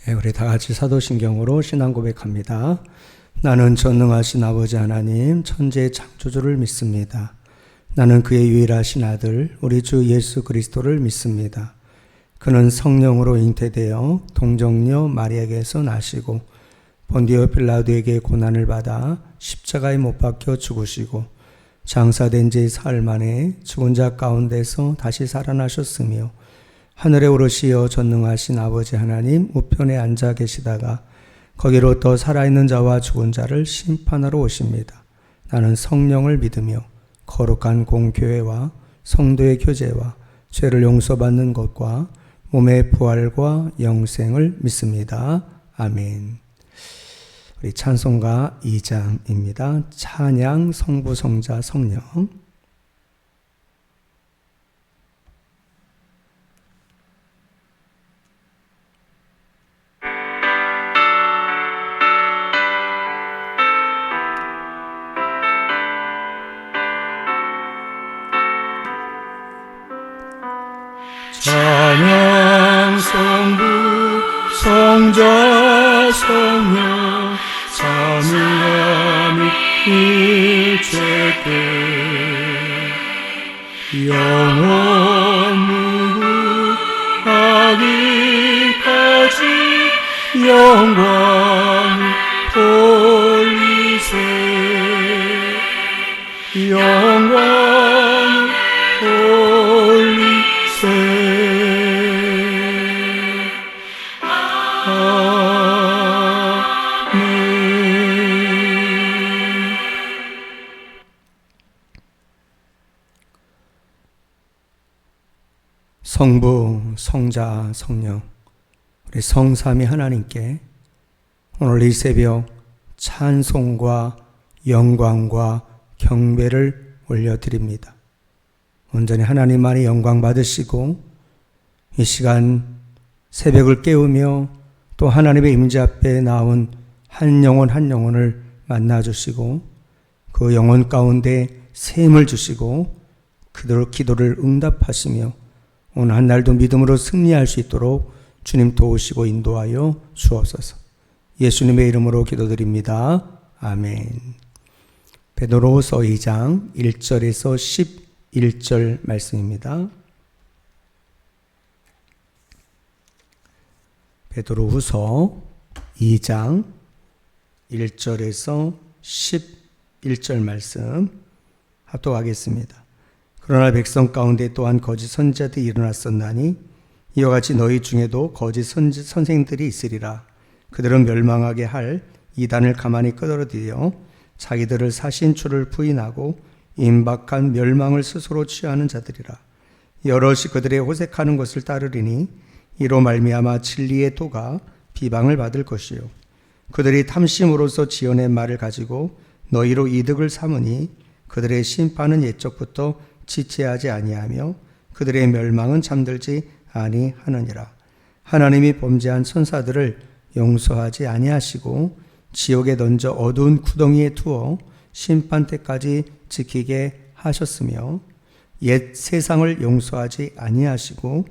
우리 다 같이 사도신경으로 신앙 고백합니다. 나는 전능하신 아버지 하나님 천지의 창조주를 믿습니다. 나는 그의 유일하신 아들 우리 주 예수 그리스도를 믿습니다. 그는 성령으로 잉태되어 동정녀 마리아에게서 나시고 본디오 빌라도에게 고난을 받아 십자가에 못 박혀 죽으시고 장사된 지 사흘 만에 죽은 자 가운데서 다시 살아나셨으며 하늘에 오르시어 전능하신 아버지 하나님 우편에 앉아 계시다가 거기로 또 살아있는 자와 죽은 자를 심판하러 오십니다. 나는 성령을 믿으며 거룩한 공교회와 성도의 교제와 죄를 용서받는 것과 몸의 부활과 영생을 믿습니다. 아멘. 우리 찬송가 2장입니다. 찬양 성부 성자 성령. 찬양 성부 성자 성령 참여함이 일체때 영원 무궁하기까지 영광을 돌리세 영광을 돌리세 성부, 성자, 성령 우리 성삼위 하나님께 오늘 이 새벽 찬송과 영광과 경배를 올려드립니다. 온전히 하나님만이 영광 받으시고 이 시간 새벽을 깨우며 또 하나님의 임재 앞에 나온 한 영혼 한 영혼을 만나주시고 그 영혼 가운데 샘을 주시고 그대로 기도를 응답하시며 오늘 한 날도 믿음으로 승리할 수 있도록 주님 도우시고 인도하여 주옵소서. 예수님의 이름으로 기도드립니다. 아멘. 베드로후서 2장 1절에서 11절 말씀입니다. 베드로후서 2장 1절에서 11절 말씀 합독하겠습니다. 그러나 백성 가운데 또한 거짓 선지자들이 일어났었나니 이와 같이 너희 중에도 거짓 선생들이 있으리라. 그들은 멸망하게 할 이단을 가만히 끌어들여 자기들을 사신 주를 부인하고 임박한 멸망을 스스로 취하는 자들이라. 여럿이 그들의 호색하는 것을 따르리니 이로 말미암아 진리의 도가 비방을 받을 것이요 그들이 탐심으로써 지어낸 말을 가지고 너희로 이득을 삼으니 그들의 심판은 옛적부터 지체하지 아니하며 그들의 멸망은 잠들지 아니하느니라. 하나님이 범죄한 천사들을 용서하지 아니하시고 지옥에 던져 어두운 구덩이에 두어 심판 때까지 지키게 하셨으며 옛 세상을 용서하지 아니하시고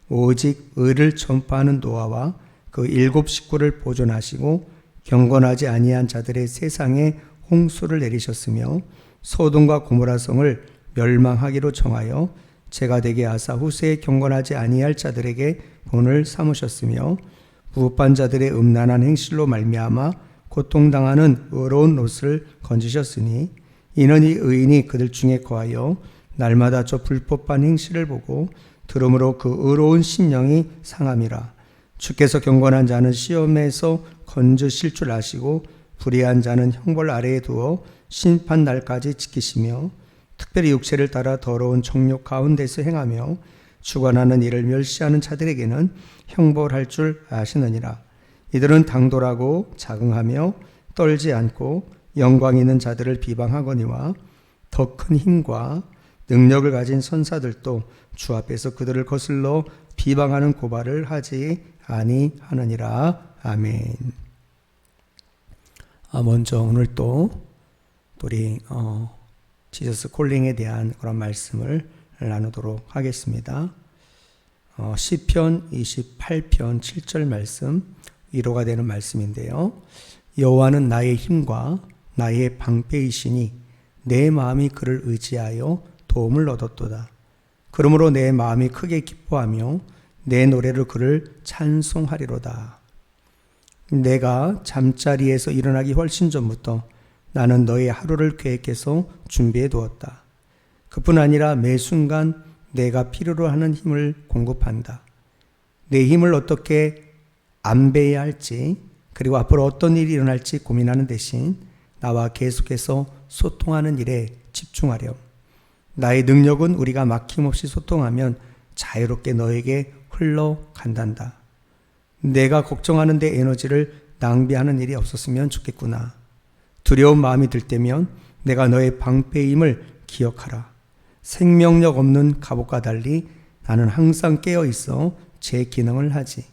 오직 의를 전파하는 노아와 그 7 식구를 보존하시고 경건하지 아니한 자들의 세상에 홍수를 내리셨으며 소돔과 고모라 성을 멸망하기로 정하여 제가 되게 하사 후세에 경건하지 아니할 자들에게 본을 삼으셨으며 부흡한 자들의 음란한 행실로 말미암아 고통당하는 의로운 롯을 건지셨으니 이는 이 의인이 그들 중에 거하여 날마다 저 불법한 행실을 보고 들음으로 그 의로운 심령이 상함이라. 주께서 경건한 자는 시험에서 건지실 줄 아시고 불의한 자는 형벌 아래에 두어 심판 날까지 지키시며 특별히 육체를 따라 더러운 정욕 가운데서 행하며 주관하는 일을 멸시하는 자들에게는 형벌할 줄 아시느니라. 이들은 당돌하고 자긍하며 떨지 않고 영광 있는 자들을 비방하거니와 더 큰 힘과 능력을 가진 선사들도 주 앞에서 그들을 거슬러 비방하는 고발을 하지 아니하느니라. 아멘. 먼저 오늘 또 우리 지저스 콜링에 대한 그런 말씀을 나누도록 하겠습니다. 시편 28편 7절 말씀 위로가 되는 말씀인데요. 여호와는 나의 힘과 나의 방패이시니 내 마음이 그를 의지하여 도움을 얻었도다. 그러므로 내 마음이 크게 기뻐하며 내 노래로 그를 찬송하리로다. 내가 잠자리에서 일어나기 훨씬 전부터 나는 너의 하루를 계획해서 준비해 두었다. 그뿐 아니라 매 순간 내가 필요로 하는 힘을 공급한다. 내 힘을 어떻게 안배해야 할지, 그리고 앞으로 어떤 일이 일어날지 고민하는 대신 나와 계속해서 소통하는 일에 집중하렴. 나의 능력은 우리가 막힘없이 소통하면 자유롭게 너에게 흘러간단다. 내가 걱정하는 데 에너지를 낭비하는 일이 없었으면 좋겠구나. 두려운 마음이 들 때면 내가 너의 방패임을 기억하라. 생명력 없는 갑옷과 달리 나는 항상 깨어 있어 제 기능을 하지.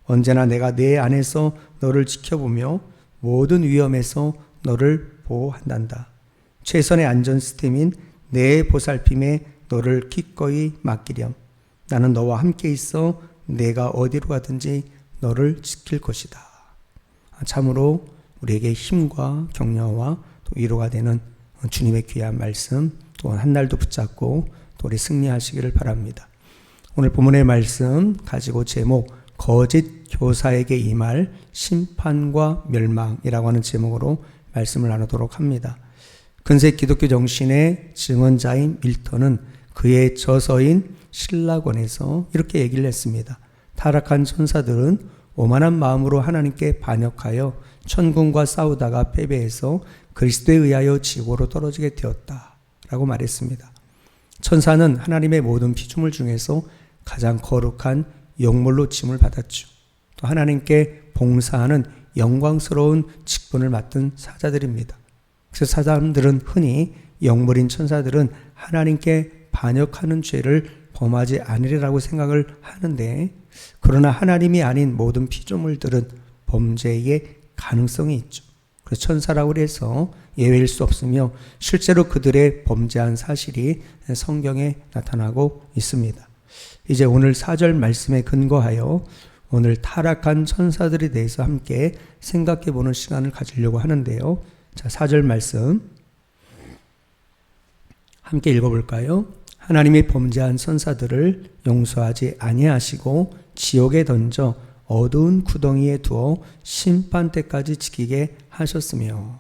언제나 내가 내 안에서 너를 지켜보며 모든 위험에서 너를 보호한단다. 최선의 안전 시스템인 내 보살핌에 너를 기꺼이 맡기렴. 나는 너와 함께 있어 내가 어디로 가든지 너를 지킬 것이다. 참으로 우리에게 힘과 격려와 또 위로가 되는 주님의 귀한 말씀, 또한 한 날도 붙잡고 또 우리 승리하시기를 바랍니다. 오늘 본문의 말씀 가지고 제목 거짓 교사에게 임할 심판과 멸망이라고 하는 제목으로 말씀을 나누도록 합니다. 근세 기독교 정신의 증언자인 밀턴은 그의 저서인 신라권에서 이렇게 얘기를 했습니다. 타락한 천사들은 오만한 마음으로 하나님께 반역하여 천군과 싸우다가 패배해서 그리스도에 의하여 지옥으로 떨어지게 되었다 라고 말했습니다. 천사는 하나님의 모든 피조물 중에서 가장 거룩한 영물로 칭을 받았죠. 또 하나님께 봉사하는 영광스러운 직분을 맡은 사자들입니다. 그래서 사람들은 흔히 영물인 천사들은 하나님께 반역하는 죄를 범하지 않으리라고 생각을 하는데, 그러나 하나님이 아닌 모든 피조물들은 범죄의 가능성이 있죠. 그래서 천사라고 해서 예외일 수 없으며 실제로 그들의 범죄한 사실이 성경에 나타나고 있습니다. 이제 오늘 4절 말씀에 근거하여 오늘 타락한 천사들에 대해서 함께 생각해 보는 시간을 가지려고 하는데요. 자, 4절 말씀 함께 읽어볼까요? 하나님이 범죄한 천사들을 용서하지 아니하시고 지옥에 던져 어두운 구덩이에 두어 심판 때까지 지키게 하셨으며.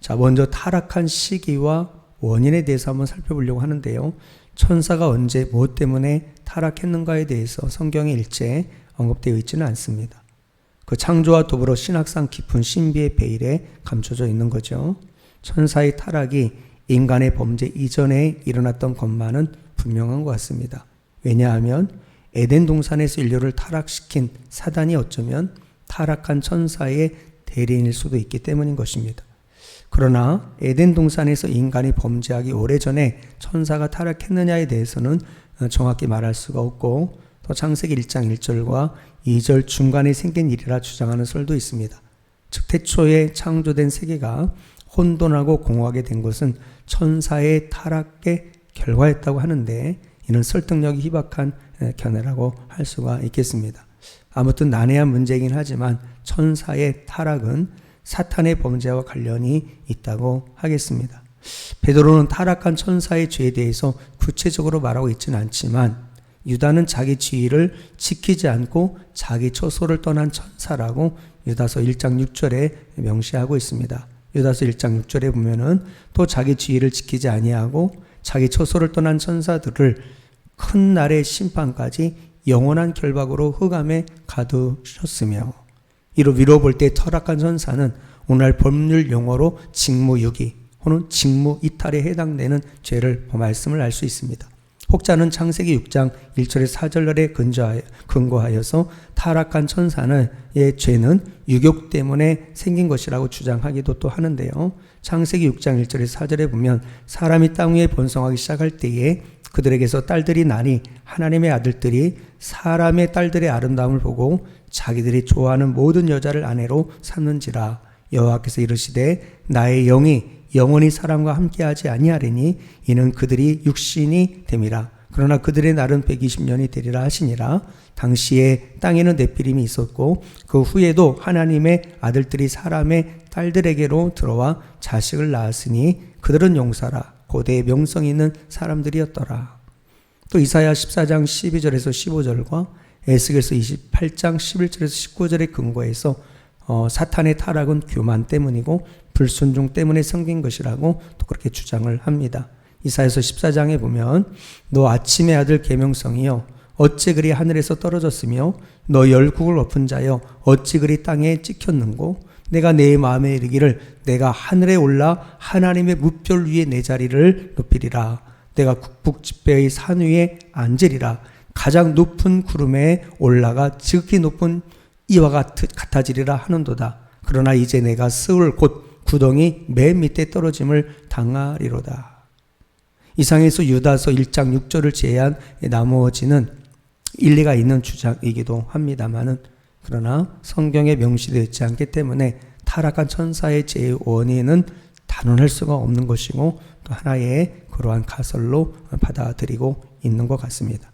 자, 먼저 타락한 시기와 원인에 대해서 한번 살펴보려고 하는데요. 천사가 언제 무엇 때문에 타락했는가에 대해서 성경에 일체 언급되어 있지는 않습니다. 그 창조와 더불어 신학상 깊은 신비의 베일에 감춰져 있는 거죠. 천사의 타락이 인간의 범죄 이전에 일어났던 것만은 분명한 것 같습니다. 왜냐하면 에덴 동산에서 인류를 타락시킨 사단이 어쩌면 타락한 천사의 대리인일 수도 있기 때문인 것입니다. 그러나 에덴 동산에서 인간이 범죄하기 오래전에 천사가 타락했느냐에 대해서는 정확히 말할 수가 없고, 또 창세기 1장 1절과 2절 중간에 생긴 일이라 주장하는 설도 있습니다. 즉 태초에 창조된 세계가 혼돈하고 공허하게 된 것은 천사의 타락의 결과였다고 하는데, 이는 설득력이 희박한 견해라고 할 수가 있겠습니다. 아무튼 난해한 문제이긴 하지만 천사의 타락은 사탄의 범죄와 관련이 있다고 하겠습니다. 베드로는 타락한 천사의 죄에 대해서 구체적으로 말하고 있지는 않지만 유다는 자기 지위를 지키지 않고 자기 처소를 떠난 천사라고 유다서 1장 6절에 명시하고 있습니다. 유다서 1장 6절에 보면은 또 자기 지위를 지키지 아니하고 자기 처소를 떠난 천사들을 큰 날의 심판까지 영원한 결박으로 흑암에 가두셨으며, 이로 위로 볼 때 타락한 천사는 오늘 법률 용어로 직무유기 혹은 직무이탈에 해당되는 죄를 범하였음을 알 수 있습니다. 혹자는 창세기 6장 1절에서 4절에 근거하여서 타락한 천사의 죄는 유욕 때문에 생긴 것이라고 주장하기도 또 하는데요. 창세기 6장 1절에서 4절에 보면 사람이 땅 위에 번성하기 시작할 때에 그들에게서 딸들이 나니 하나님의 아들들이 사람의 딸들의 아름다움을 보고 자기들이 좋아하는 모든 여자를 아내로 삼는지라. 여호와께서 이르시되 나의 영이 영원히 사람과 함께하지 아니하리니 이는 그들이 육신이 됨이라. 그러나 그들의 날은 120년이 되리라 하시니라. 당시에 땅에는 네피림이 있었고 그 후에도 하나님의 아들들이 사람의 딸들에게로 들어와 자식을 낳았으니 그들은 용사라 고대의 명성 있는 사람들이었더라. 또 이사야 14장 12절에서 15절과 에스겔서 28장 11절에서 19절의 근거에서 사탄의 타락은 교만 때문이고 불순종 때문에 생긴 것이라고 또 그렇게 주장을 합니다. 이사야서 14장에 보면 너 아침의 아들 계명성이여 어찌 그리 하늘에서 떨어졌으며 너 열국을 엎은 자여 어찌 그리 땅에 찍혔는고 내가 내 마음에 이르기를 내가 하늘에 올라 하나님의 무별 위에 내 자리를 높이리라. 내가 국북지배의 산 위에 앉으리라. 가장 높은 구름에 올라가 지극히 높은 이와 같아지리라 하는도다. 그러나 이제 내가 스울 곧 구덩이 맨 밑에 떨어짐을 당하리로다. 이상에서 유다서 1장 6절을 제외한 나머지는 일리가 있는 주장이기도 합니다만은 그러나 성경에 명시되어 있지 않기 때문에 타락한 천사의 죄의 원인은 단언할 수가 없는 것이고 또 하나의 그러한 가설로 받아들이고 있는 것 같습니다.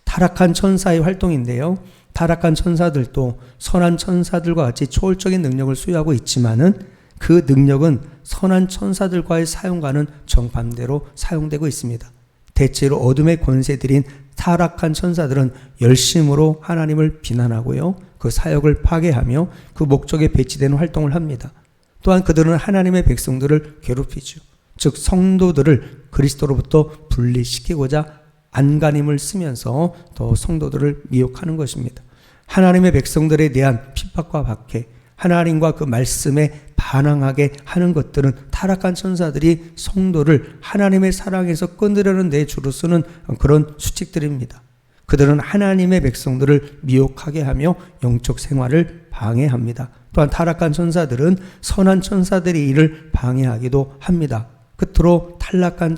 타락한 천사의 활동인데요. 타락한 천사들도 선한 천사들과 같이 초월적인 능력을 수여하고 있지만은 그 능력은 선한 천사들과의 사용과는 정반대로 사용되고 있습니다. 대체로 어둠의 권세들인 타락한 천사들은 열심으로 하나님을 비난하고요. 그 사역을 파괴하며 그 목적에 배치되는 활동을 합니다. 또한 그들은 하나님의 백성들을 괴롭히죠. 즉 성도들을 그리스도로부터 분리시키고자 안간힘을 쓰면서 더 성도들을 미혹하는 것입니다. 하나님의 백성들에 대한 핍박과 박해, 하나님과 그 말씀에 반항하게 하는 것들은 타락한 천사들이 성도를 하나님의 사랑에서 끊으려는 데 주로 쓰는 그런 수칙들입니다. 그들은 하나님의 백성들을 미혹하게 하며 영적 생활을 방해합니다. 또한 타락한 천사들은 선한 천사들의 일을 방해하기도 합니다. 끝으로 타락한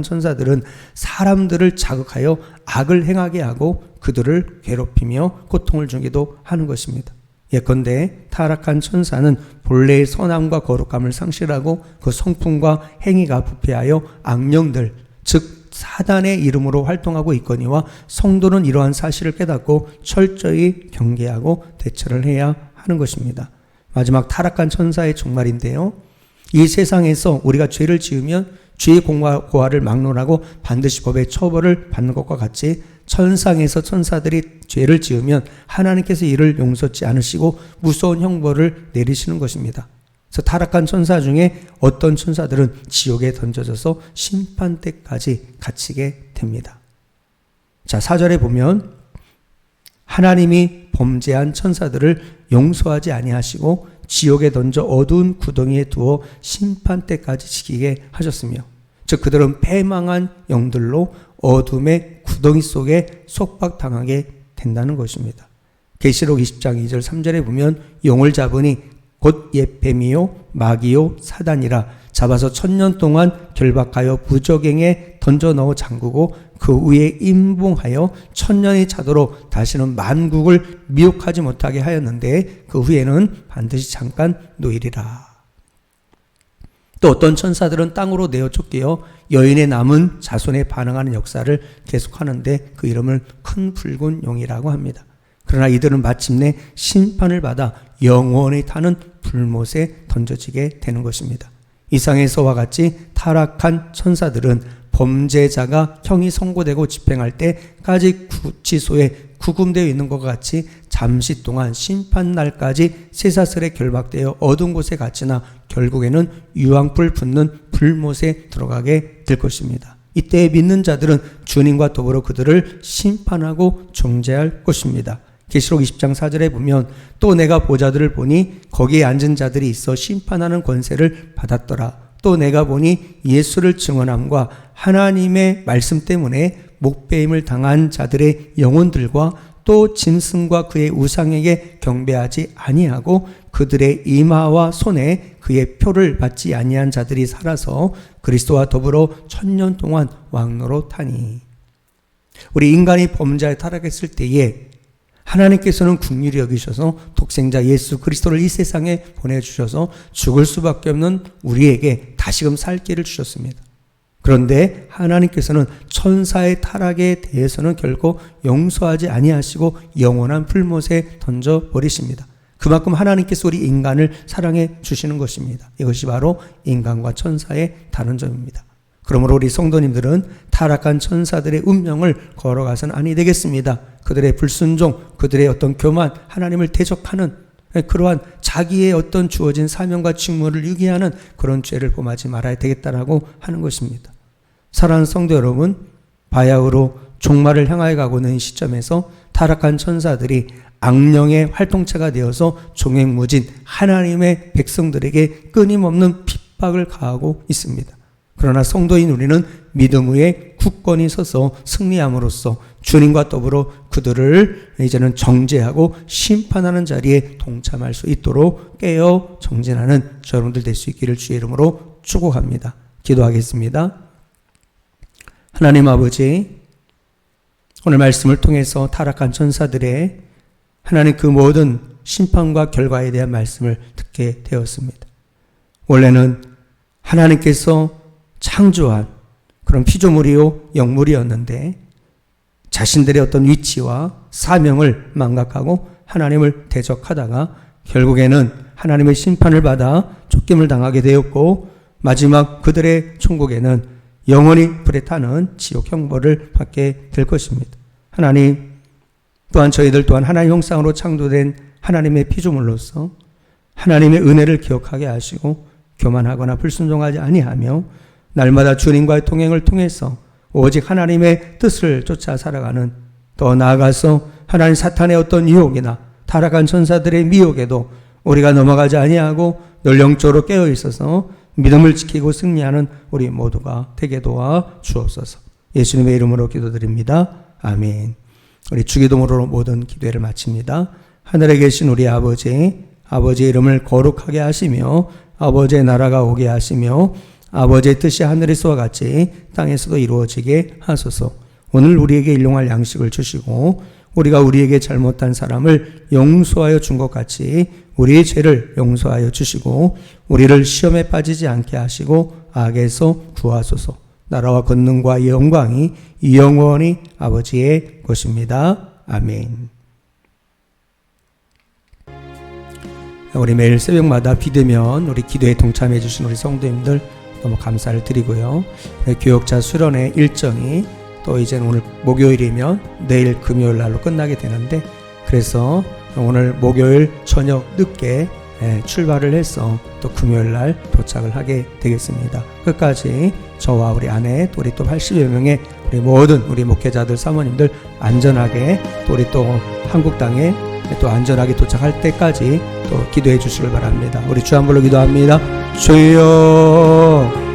천사들은 사람들을 자극하여 악을 행하게 하고 그들을 괴롭히며 고통을 주기도 하는 것입니다. 예컨대 타락한 천사는 본래의 선함과 거룩함을 상실하고 그 성품과 행위가 부패하여 악령들, 즉 사단의 이름으로 활동하고 있거니와 성도는 이러한 사실을 깨닫고 철저히 경계하고 대처를 해야 하는 것입니다. 마지막 타락한 천사의 종말인데요. 이 세상에서 우리가 죄를 지으면 죄의 고하를 막론하고 반드시 법의 처벌을 받는 것과 같이 천상에서 천사들이 죄를 지으면 하나님께서 이를 용서치 않으시고 무서운 형벌을 내리시는 것입니다. 그래서 타락한 천사 중에 어떤 천사들은 지옥에 던져져서 심판 때까지 갇히게 됩니다. 자, 4절에 보면 하나님이 범죄한 천사들을 용서하지 아니하시고 지옥에 던져 어두운 구덩이에 두어 심판 때까지 지키게 하셨으며, 즉 그들은 패망한 영들로 어둠의 구덩이 속에 속박당하게 된다는 것입니다. 계시록 20장 2절 3절에 보면 용을 잡으니 곧 옛 뱀이요 마귀요 사단이라 잡아서 1000년 동안 결박하여 부적행에 던져 넣어 잠그고 그 위에 임봉하여 1000년이 차도록 다시는 만국을 미혹하지 못하게 하였는데 그 후에는 반드시 잠깐 놓이리라. 또 어떤 천사들은 땅으로 내어 쫓겨 여인의 남은 자손에 반응하는 역사를 계속하는데 그 이름을 큰 붉은 용이라고 합니다. 그러나 이들은 마침내 심판을 받아 영원히 타는 불못에 던져지게 되는 것입니다. 이상에서와 같이 타락한 천사들은 범죄자가 형이 선고되고 집행할 때까지 구치소에 구금되어 있는 것과 같이 잠시 동안 심판날까지 쇠사슬에 결박되어 어두운 곳에 갇히나 결국에는 유황불 붙는 불못에 들어가게 될 것입니다. 이때 믿는 자들은 주님과 더불어 그들을 심판하고 정죄할 것입니다. 계시록 20장 4절에 보면 또 내가 보좌들을 보니 거기에 앉은 자들이 있어 심판하는 권세를 받았더라. 또 내가 보니 예수를 증언함과 하나님의 말씀 때문에 목배임을 당한 자들의 영혼들과 또 짐승과 그의 우상에게 경배하지 아니하고 그들의 이마와 손에 그의 표를 받지 아니한 자들이 살아서 그리스도와 더불어 1000년 동안 왕노로 타니. 우리 인간이 범죄에 타락했을 때에 하나님께서는 긍휼히 여기셔서 독생자 예수 그리스도를 이 세상에 보내주셔서 죽을 수밖에 없는 우리에게 다시금 살 길을 주셨습니다. 그런데 하나님께서는 천사의 타락에 대해서는 결코 용서하지 아니하시고 영원한 불못에 던져버리십니다. 그만큼 하나님께서 우리 인간을 사랑해 주시는 것입니다. 이것이 바로 인간과 천사의 다른 점입니다. 그러므로 우리 성도님들은 타락한 천사들의 운명을 걸어가서는 아니 되겠습니다. 그들의 불순종, 그들의 어떤 교만, 하나님을 대적하는 그러한 자기의 어떤 주어진 사명과 직무를 유기하는 그런 죄를 범하지 말아야 되겠다라고 하는 것입니다. 사랑하는 성도 여러분, 바야흐로 종말을 향하여 가고 있는 시점에서 타락한 천사들이 악령의 활동체가 되어서 종횡무진 하나님의 백성들에게 끊임없는 핍박을 가하고 있습니다. 그러나 성도인 우리는 믿음 위에 굳건히 서서 승리함으로써 주님과 더불어 그들을 이제는 정죄하고 심판하는 자리에 동참할 수 있도록 깨어 정진하는 여러분들 될 수 있기를 주의 이름으로 축복합니다. 기도하겠습니다. 하나님 아버지, 오늘 말씀을 통해서 타락한 천사들의 하나님 그 모든 심판과 결과에 대한 말씀을 듣게 되었습니다. 원래는 하나님께서 창조한 그런 피조물이요 영물이었는데 자신들의 어떤 위치와 사명을 망각하고 하나님을 대적하다가 결국에는 하나님의 심판을 받아 쫓김을 당하게 되었고 마지막 그들의 천국에는 영원히 불에 타는 지옥 형벌을 받게 될 것입니다. 하나님 또한 저희들 또한 하나님 형상으로 창조된 하나님의 피조물로서 하나님의 은혜를 기억하게 하시고 교만하거나 불순종하지 아니하며 날마다 주님과의 동행을 통해서 오직 하나님의 뜻을 쫓아 살아가는, 더 나아가서 하나님 사탄의 어떤 유혹이나 타락한 천사들의 미혹에도 우리가 넘어가지 아니하고 늘 영적으로 깨어 있어서 믿음을 지키고 승리하는 우리 모두가 되게 도와 주옵소서. 예수님의 이름으로 기도드립니다. 아멘. 우리 주기도문으로 모든 기도회를 마칩니다. 하늘에 계신 우리 아버지, 아버지의 이름을 거룩하게 하시며 아버지의 나라가 오게 하시며 아버지의 뜻이 하늘에서와 같이 땅에서도 이루어지게 하소서. 오늘 우리에게 일용할 양식을 주시고 우리가 우리에게 잘못한 사람을 용서하여 준 것 같이 우리의 죄를 용서하여 주시고 우리를 시험에 빠지지 않게 하시고 악에서 구하소서. 나라와 권능과 영광이 영원히 아버지의 것입니다. 아멘. 우리 매일 새벽마다 비대면 우리 기도에 동참해 주신 우리 성도님들 너무 감사를 드리고요. 교역자 수련회 일정이 또 이제는 오늘 목요일이면 내일 금요일 날로 끝나게 되는데, 그래서 오늘 목요일 저녁 늦게 출발을 해서 또 금요일 날 도착을 하게 되겠습니다. 끝까지 저와 우리 아내 또 우리 또 80여 명의 우리 모든 우리 목회자들 사모님들 안전하게 또 우리 또 한국 땅에 또 안전하게 도착할 때까지 또 기도해 주시길 바랍니다. 우리 주 한 번로 기도합니다. 주여